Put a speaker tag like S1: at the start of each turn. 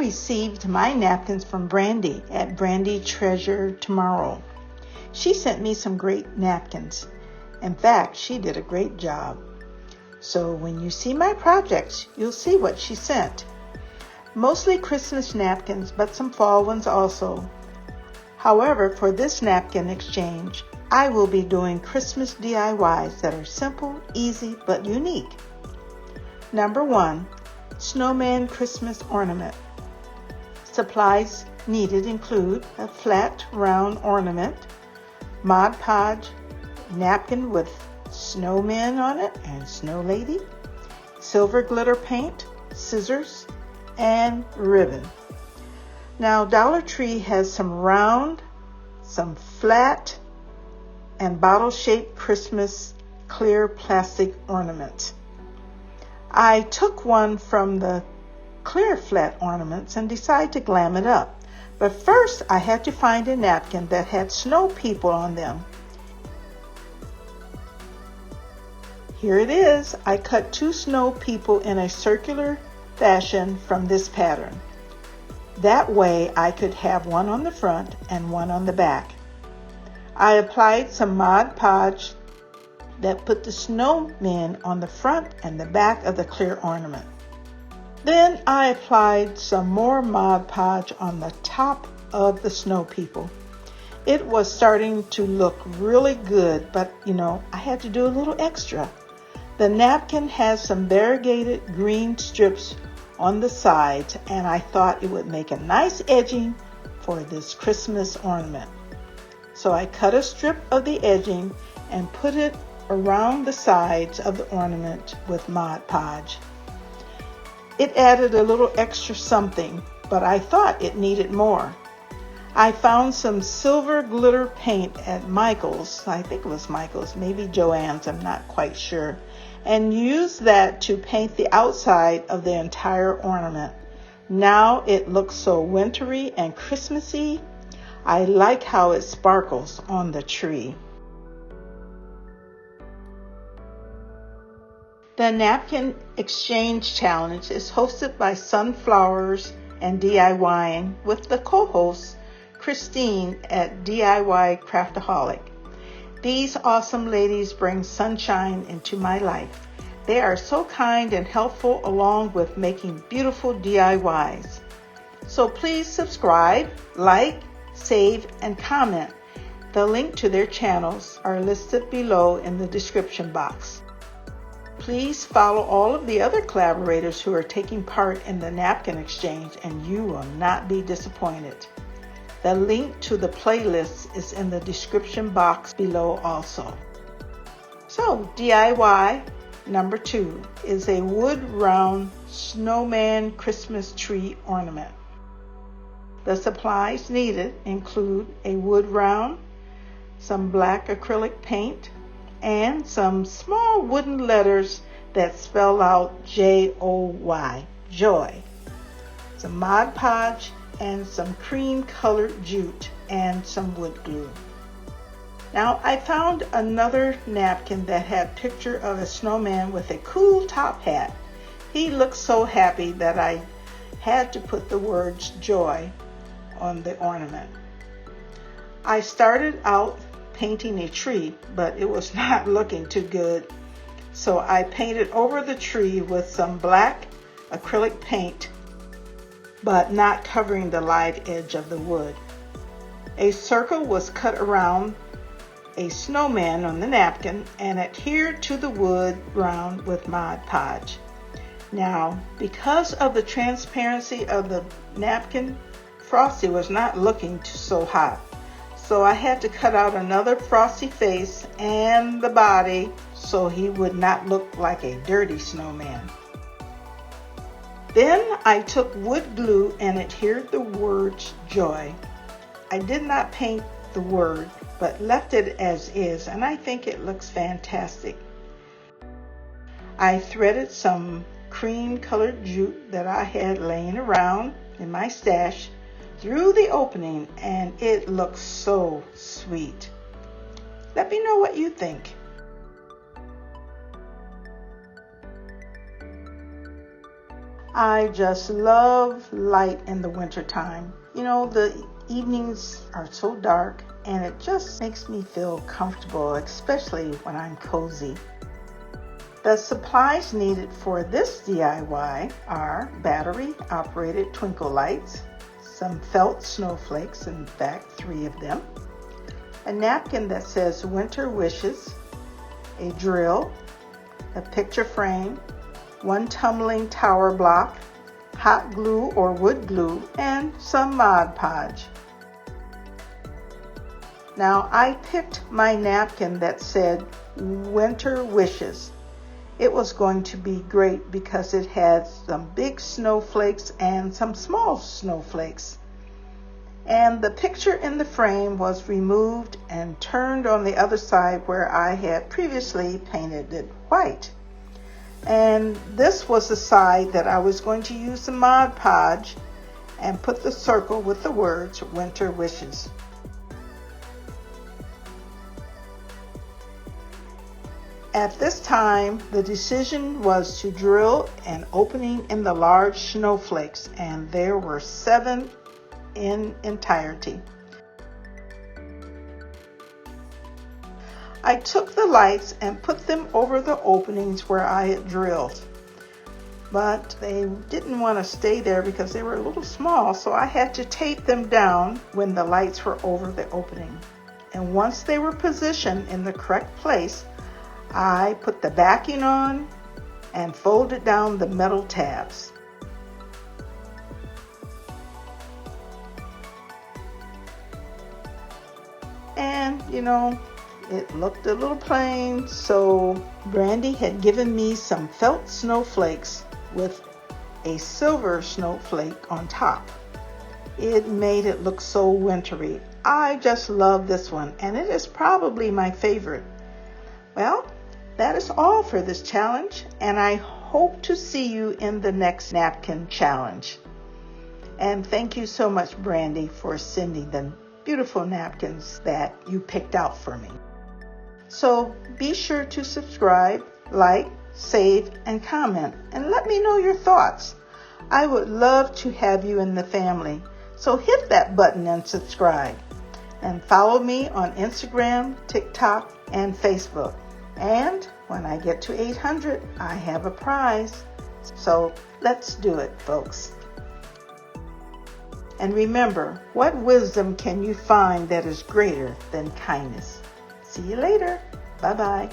S1: received my napkins from Brandy at Brandy Treasure Tomorrow. She sent me some great napkins. In fact, she did a great job. So when you see my projects, you'll see what she sent. Mostly Christmas napkins, but some fall ones also. However, for this napkin exchange, I will be doing Christmas DIYs that are simple, easy, but unique. Number 1, Snowman Christmas Ornament. Supplies needed include a flat, round ornament, Mod Podge, napkin with snowman on it and snow lady, silver glitter paint, scissors, and ribbon. Now, Dollar Tree has some round, some flat, and bottle-shaped Christmas clear plastic ornaments. I took one from the clear flat ornaments and decided to glam it up. But first, I had to find a napkin that had snow people on them. Here it is. I cut 2 snow people in a circular fashion from this pattern. That way I could have one on the front and one on the back. I applied some Mod Podge that put the snowmen on the front and the back of the clear ornament. Then I applied some more Mod Podge on the top of the snow people. It was starting to look really good, but I had to do a little extra. The napkin has some variegated green strips on the sides, and I thought it would make a nice edging for this Christmas ornament. So I cut a strip of the edging and put it around the sides of the ornament with Mod Podge. It added a little extra something, but I thought it needed more. I found some silver glitter paint at Michael's, I think it was Michael's, maybe Joann's, I'm not quite sure, and used that to paint the outside of the entire ornament. Now it looks so wintry and Christmassy. I like how it sparkles on the tree. The Napkin Exchange Challenge is hosted by Sunflowers and DIYing with the co-host Christine at DIY Craftaholic. These awesome ladies bring sunshine into my life. They are so kind and helpful along with making beautiful DIYs. So please subscribe, like, save, and comment. The link to their channels are listed below in the description box. Please follow all of the other collaborators who are taking part in the napkin exchange and you will not be disappointed. The link to the playlist is in the description box below also. So DIY number 2 is a wood round snowman Christmas tree ornament. The supplies needed include a wood round, some black acrylic paint, and some small wooden letters that spell out J-O-Y, joy, some Mod Podge, and some cream colored jute and some wood glue. Now I found another napkin that had a picture of a snowman with a cool top hat. He looked so happy that I had to put the words joy on the ornament. I started out painting a tree, but it was not looking too good. So I painted over the tree with some black acrylic paint, but not covering the live edge of the wood. A circle was cut around a snowman on the napkin and adhered to the wood round with Mod Podge. Now, because of the transparency of the napkin, Frosty was not looking so hot. So I had to cut out another Frosty face and the body so he would not look like a dirty snowman. Then I took wood glue and adhered the words joy. I did not paint the word, but left it as is, and I think it looks fantastic. I threaded some cream colored jute that I had laying around in my stash through the opening, and it looks so sweet. Let me know what you think. I just love light in the wintertime. You know, the evenings are so dark and it just makes me feel comfortable, especially when I'm cozy. The supplies needed for this DIY are battery-operated twinkle lights, some felt snowflakes, in fact 3 of them, a napkin that says Winter Wishes, a drill, a picture frame, 1 tumbling tower block, hot glue or wood glue, and some Mod Podge. Now I picked my napkin that said Winter Wishes. It was going to be great because it had some big snowflakes and some small snowflakes. And the picture in the frame was removed and turned on the other side where I had previously painted it white. And this was the side that I was going to use the Mod Podge and put the circle with the words Winter Wishes. At this time, the decision was to drill an opening in the large snowflakes, and there were 7 in entirety. I took the lights and put them over the openings where I had drilled, but they didn't want to stay there because they were a little small, so I had to tape them down when the lights were over the opening. And once they were positioned in the correct place, I put the backing on and folded down the metal tabs. And you know, it looked a little plain, so Brandy had given me some felt snowflakes with a silver snowflake on top. It made it look so wintry. I just love this one, and it is probably my favorite. Well, that is all for this challenge, and I hope to see you in the next napkin challenge. And thank you so much, Brandy, for sending the beautiful napkins that you picked out for me. So be sure to subscribe, like, save, and comment, and let me know your thoughts. I would love to have you in the family, so hit that button and subscribe. And follow me on Instagram, TikTok, and Facebook. And when I get to 800, I have a prize. So let's do it, folks. And remember, what wisdom can you find that is greater than kindness? See you later. Bye-bye.